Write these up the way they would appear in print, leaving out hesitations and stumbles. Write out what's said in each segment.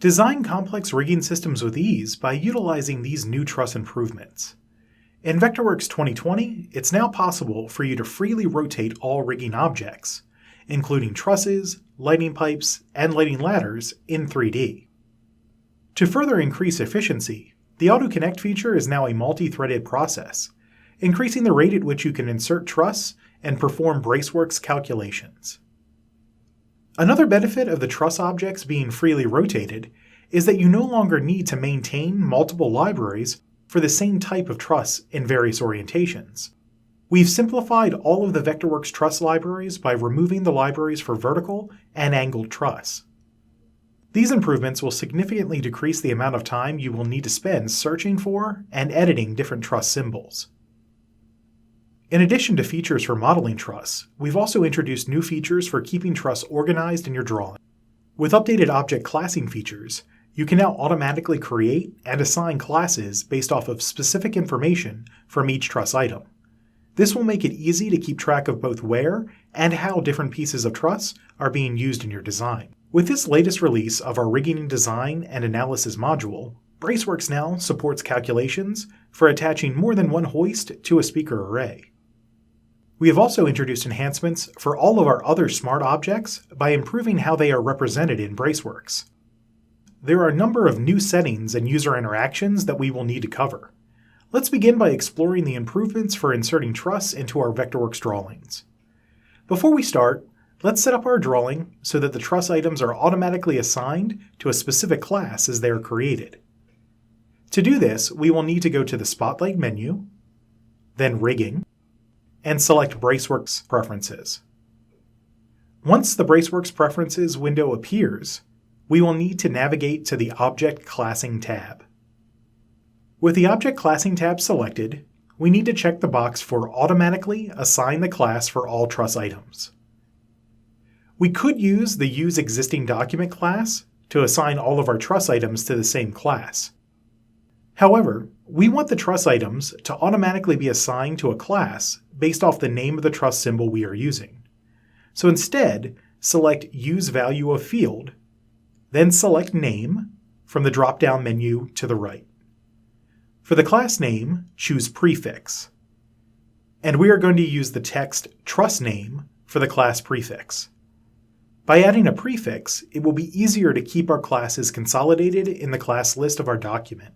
Design complex rigging systems with ease by utilizing these new truss improvements. In Vectorworks 2020, it's now possible for you to freely rotate all rigging objects, including trusses, lighting pipes, and lighting ladders in 3D. To further increase efficiency, the Auto Connect feature is now a multi-threaded process, increasing the rate at which you can insert truss and perform Braceworks calculations. Another benefit of the truss objects being freely rotated is that you no longer need to maintain multiple libraries for the same type of truss in various orientations. We've simplified all of the Vectorworks truss libraries by removing the libraries for vertical and angled truss. These improvements will significantly decrease the amount of time you will need to spend searching for and editing different truss symbols. In addition to features for modeling truss, we've also introduced new features for keeping truss organized in your drawing. With updated object classing features, you can now automatically create and assign classes based off of specific information from each truss item. This will make it easy to keep track of both where and how different pieces of truss are being used in your design. With this latest release of our rigging design and analysis module, Braceworks now supports calculations for attaching more than one hoist to a speaker array. We have also introduced enhancements for all of our other smart objects by improving how they are represented in Braceworks. There are a number of new settings and user interactions that we will need to cover. Let's begin by exploring the improvements for inserting truss into our Vectorworks drawings. Before we start, let's set up our drawing so that the truss items are automatically assigned to a specific class as they are created. To do this, we will need to go to the Spotlight menu, then Rigging, and select Braceworks Preferences. Once the Braceworks Preferences window appears, we will need to navigate to the Object Classing tab. With the Object Classing tab selected, we need to check the box for Automatically Assign the Class for all truss items. We could use the Use Existing Document class to assign all of our truss items to the same class. However, we want the truss items to automatically be assigned to a class based off the name of the truss symbol we are using. So instead, select Use Value of Field, then select Name from the drop-down menu to the right. For the class name, choose Prefix. And we are going to use the text Truss Name for the class prefix. By adding a prefix, it will be easier to keep our classes consolidated in the class list of our document.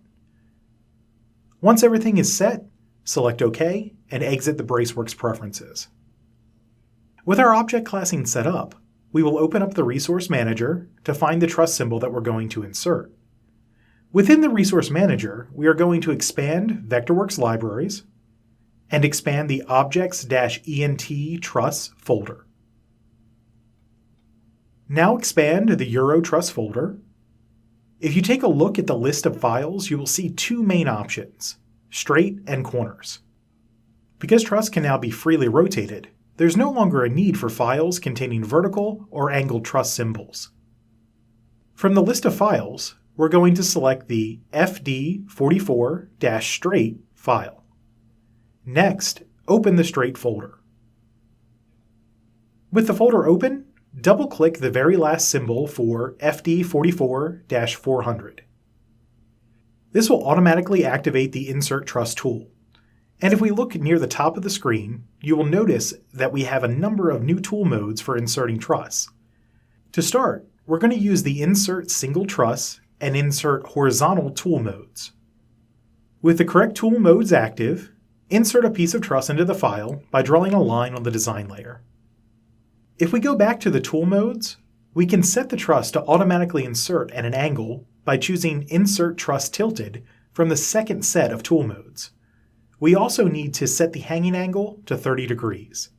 Once everything is set, select OK and exit the Braceworks preferences. With our object classing set up, we will open up the Resource Manager to find the truss symbol that we're going to insert. Within the Resource Manager, we are going to expand Vectorworks Libraries and expand the Objects-ENT Truss folder. Now expand the Euro Truss folder. If you take a look at the list of files, you will see two main options, straight and corners. Because truss can now be freely rotated, there's no longer a need for files containing vertical or angled truss symbols. From the list of files, we're going to select the FD44-straight file. Next, open the straight folder. With the folder open, double-click the very last symbol for FD44-400. This will automatically activate the Insert Truss tool. And if we look near the top of the screen, you will notice that we have a number of new tool modes for inserting truss. To start, we're going to use the Insert Single Truss and Insert Horizontal tool modes. With the correct tool modes active, insert a piece of truss into the file by drawing a line on the design layer. If we go back to the tool modes, we can set the truss to automatically insert at an angle by choosing Insert Truss Tilted from the second set of tool modes. We also need to set the hanging angle to 30 degrees.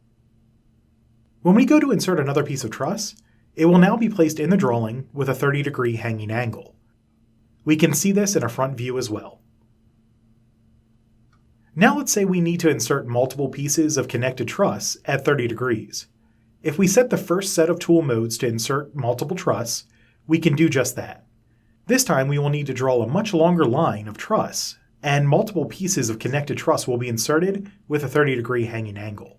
When we go to insert another piece of truss, it will now be placed in the drawing with a 30-degree hanging angle. We can see this in a front view as well. Now let's say we need to insert multiple pieces of connected truss at 30 degrees. If we set the first set of tool modes to insert multiple truss, we can do just that. This time we will need to draw a much longer line of truss, and multiple pieces of connected truss will be inserted with a 30-degree hanging angle.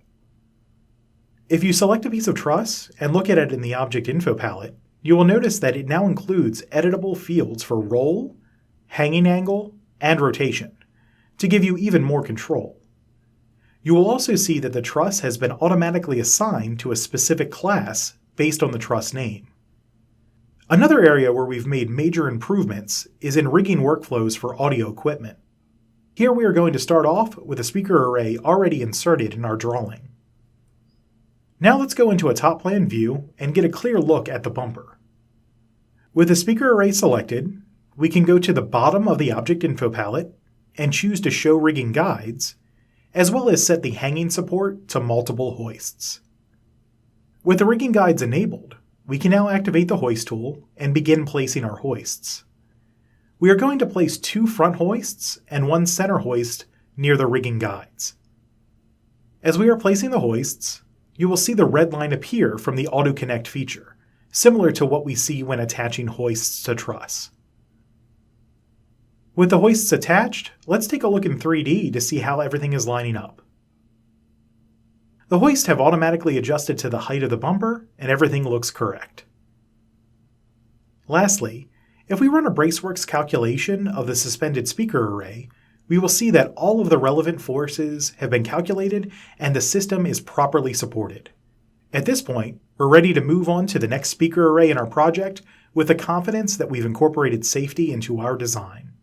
If you select a piece of truss and look at it in the Object Info palette, you will notice that it now includes editable fields for roll, hanging angle, and rotation, to give you even more control. You will also see that the truss has been automatically assigned to a specific class based on the truss name. Another area where we've made major improvements is in rigging workflows for audio equipment. Here we are going to start off with a speaker array already inserted in our drawing. Now let's go into a top plan view and get a clear look at the bumper. With the speaker array selected, we can go to the bottom of the object info palette and choose to show rigging guides, as well as set the hanging support to multiple hoists. With the rigging guides enabled, we can now activate the hoist tool and begin placing our hoists. We are going to place 2 front hoists and 1 center hoist near the rigging guides. As we are placing the hoists, you will see the red line appear from the Auto Connect feature, similar to what we see when attaching hoists to truss. With the hoists attached, let's take a look in 3D to see how everything is lining up. The hoists have automatically adjusted to the height of the bumper, and everything looks correct. Lastly, if we run a Braceworks calculation of the suspended speaker array, we will see that all of the relevant forces have been calculated and the system is properly supported. At this point, we're ready to move on to the next speaker array in our project with the confidence that we've incorporated safety into our design.